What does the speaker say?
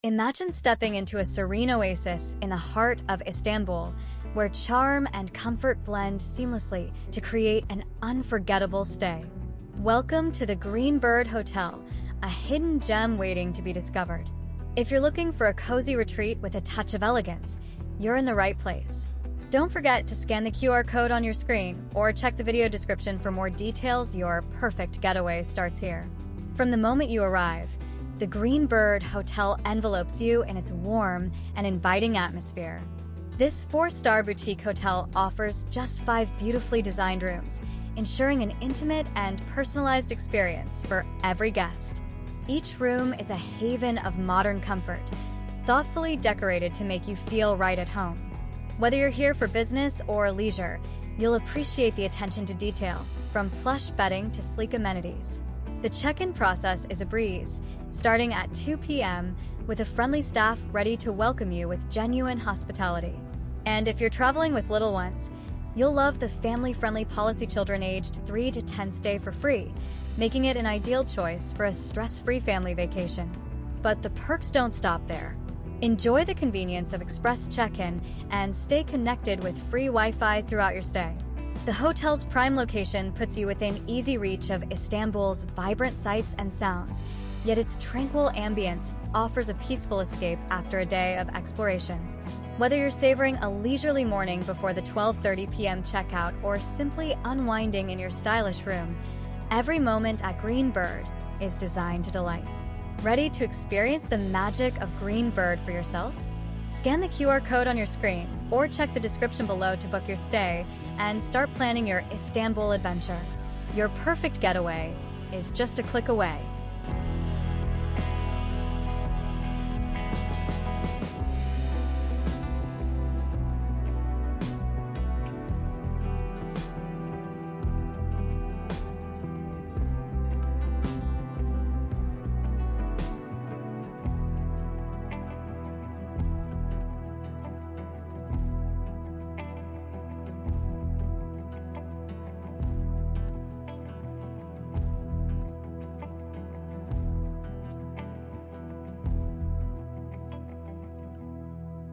Imagine stepping into a serene oasis in the heart of Istanbul, where charm and comfort blend seamlessly to create an unforgettable stay. Welcome to the Green Bird Hotel, a hidden gem waiting to be discovered. If you're looking for a cozy retreat with a touch of elegance, you're in the right place. Don't forget to scan the QR code on your screen or check the video description for more details. Your perfect getaway starts here. From the moment you arrive, the Green Bird Hotel envelopes you in its warm and inviting atmosphere. This 4-star boutique hotel offers just 5 beautifully designed rooms, ensuring an intimate and personalized experience for every guest. Each room is a haven of modern comfort, thoughtfully decorated to make you feel right at home. Whether you're here for business or leisure, you'll appreciate the attention to detail, from plush bedding to sleek amenities. The check-in process is a breeze, starting at 2 p.m. with a friendly staff ready to welcome you with genuine hospitality. And if you're traveling with little ones, you'll love the family-friendly policy. Children aged 3 to 10 stay for free, making it an ideal choice for a stress-free family vacation. But the perks don't stop there. Enjoy the convenience of express check-in and stay connected with free Wi-Fi throughout your stay. The hotel's prime location puts you within easy reach of Istanbul's vibrant sights and sounds, yet its tranquil ambience offers a peaceful escape after a day of exploration. Whether you're savoring a leisurely morning before the 12:30 p.m. checkout or simply unwinding in your stylish room, every moment at Green Bird is designed to delight. Ready to experience the magic of Green Bird for yourself? Scan the QR code on your screen or check the description below to book your stay and start planning your Istanbul adventure. Your perfect getaway is just a click away.